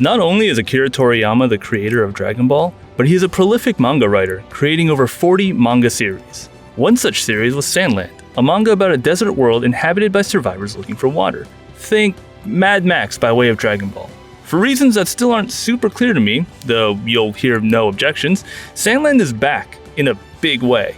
Not only is Akira Toriyama the creator of Dragon Ball, but he is a prolific manga writer, creating over 40 manga series. One such series was Sandland, a manga about a desert world inhabited by survivors looking for water. Think Mad Max by way of Dragon Ball. For reasons that still aren't super clear to me, though you'll hear no objections, Sandland is back in a big way.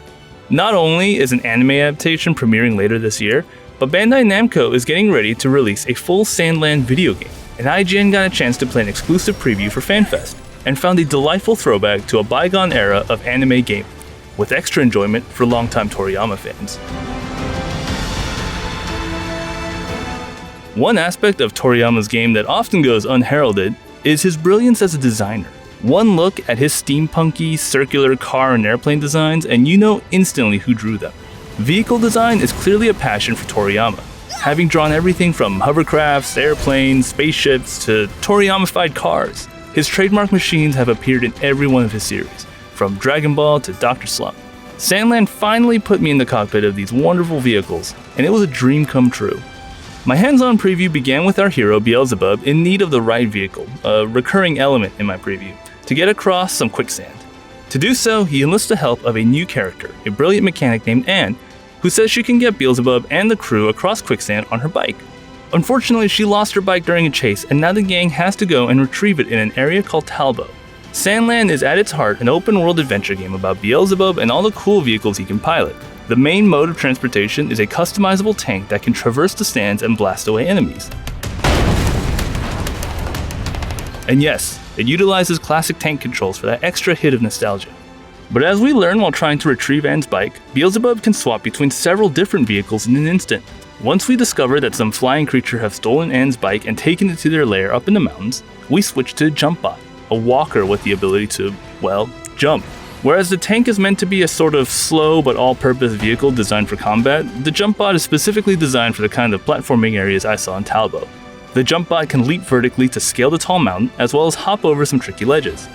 Not only is an anime adaptation premiering later this year, but Bandai Namco is getting ready to release a full Sandland video game, and IGN got a chance to play an exclusive preview for FanFest, and found a delightful throwback to a bygone era of anime gaming, with extra enjoyment for longtime Toriyama fans. One aspect of Toriyama's game that often goes unheralded is his brilliance as a designer. One look at his steampunky, circular car and airplane designs and you know instantly who drew them. Vehicle design is clearly a passion for Toriyama, having drawn everything from hovercrafts, airplanes, spaceships to Toriyama-fied cars. His trademark machines have appeared in every one of his series, from Dragon Ball to Dr. Slump. Sandland finally put me in the cockpit of these wonderful vehicles, and it was a dream come true. My hands-on preview began with our hero Beelzebub in need of the right vehicle, a recurring element in my preview, to get across some quicksand. To do so, he enlists the help of a new character, a brilliant mechanic named Anne, who says she can get Beelzebub and the crew across quicksand on her bike. Unfortunately, she lost her bike during a chase, and now the gang has to go and retrieve it in an area called Talbo. Sandland is at its heart an open-world adventure game about Beelzebub and all the cool vehicles he can pilot. The main mode of transportation is a customizable tank that can traverse the stands and blast away enemies. And yes, it utilizes classic tank controls for that extra hit of nostalgia. But as we learn while trying to retrieve Anne's bike, Beelzebub can swap between several different vehicles in an instant. Once we discover that some flying creature have stolen Anne's bike and taken it to their lair up in the mountains, we switch to Jumpbot, a walker with the ability to, well, jump. Whereas the tank is meant to be a sort of slow but all-purpose vehicle designed for combat, the Jumpbot is specifically designed for the kind of platforming areas I saw in Talbo. The Jumpbot can leap vertically to scale the tall mountain, as well as hop over some tricky ledges.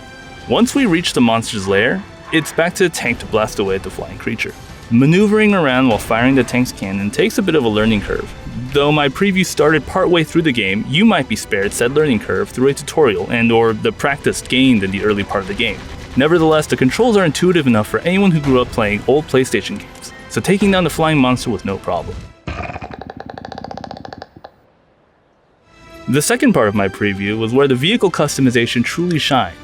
Once we reach the monster's lair, it's back to the tank to blast away at the flying creature. Maneuvering around while firing the tank's cannon takes a bit of a learning curve. Though my preview started partway through the game, you might be spared said learning curve through a tutorial and or the practice gained in the early part of the game. Nevertheless, the controls are intuitive enough for anyone who grew up playing old PlayStation games, so taking down the flying monster was no problem. The second part of my preview was where the vehicle customization truly shined.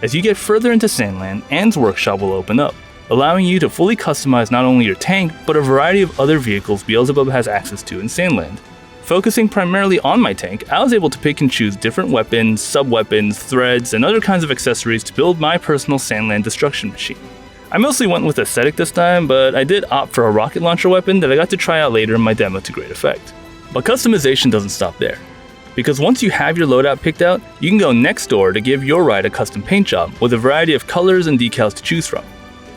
As you get further into Sandland, Anne's workshop will open up, allowing you to fully customize not only your tank, but a variety of other vehicles Beelzebub has access to in Sandland. Focusing primarily on my tank, I was able to pick and choose different weapons, sub-weapons, threads, and other kinds of accessories to build my personal Sandland destruction machine. I mostly went with aesthetic this time, but I did opt for a rocket launcher weapon that I got to try out later in my demo to great effect. But customization doesn't stop there, because once you have your loadout picked out, you can go next door to give your ride a custom paint job with a variety of colors and decals to choose from.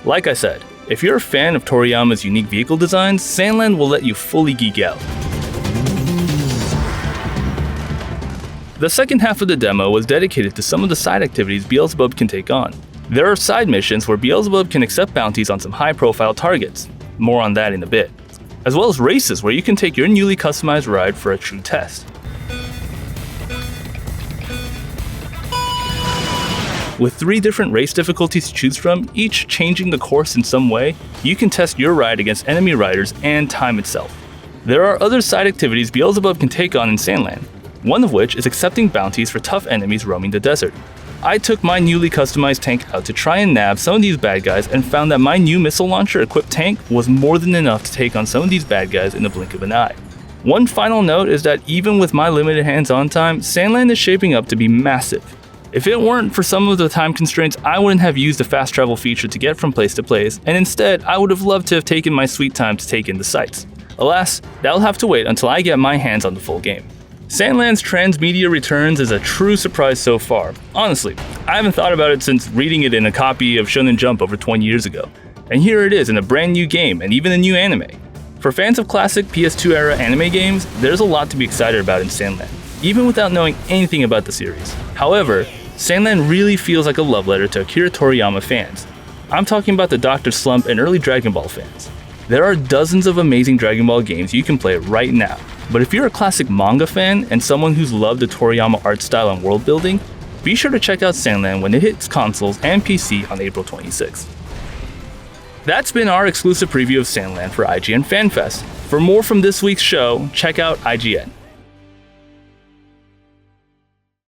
Like I said, if you're a fan of Toriyama's unique vehicle designs, Sandland will let you fully geek out. The second half of the demo was dedicated to some of the side activities Beelzebub can take on. There are side missions where Beelzebub can accept bounties on some high-profile targets, more on that in a bit, as well as races where you can take your newly customized ride for a true test. With 3 different race difficulties to choose from, each changing the course in some way, you can test your ride against enemy riders and time itself. There are other side activities Beelzebub can take on in Sandland, one of which is accepting bounties for tough enemies roaming the desert. I took my newly customized tank out to try and nab some of these bad guys and found that my new missile launcher equipped tank was more than enough to take on some of these bad guys in the blink of an eye. One final note is that even with my limited hands-on time, Sandland is shaping up to be massive. If it weren't for some of the time constraints, I wouldn't have used the fast travel feature to get from place to place, and instead, I would have loved to have taken my sweet time to take in the sights. Alas, that'll have to wait until I get my hands on the full game. Sandland's transmedia returns is a true surprise so far. Honestly, I haven't thought about it since reading it in a copy of Shonen Jump over 20 years ago. And here it is in a brand new game and even a new anime. For fans of classic PS2 era anime games, there's a lot to be excited about in Sandland, even without knowing anything about the series. However, Sandland really feels like a love letter to Akira Toriyama fans. I'm talking about the Dr. Slump and early Dragon Ball fans. There are dozens of amazing Dragon Ball games you can play right now, but if you're a classic manga fan and someone who's loved the Toriyama art style and world building, be sure to check out Sandland when it hits consoles and PC on April 26th. That's been our exclusive preview of Sandland for IGN FanFest. For more from this week's show, check out IGN.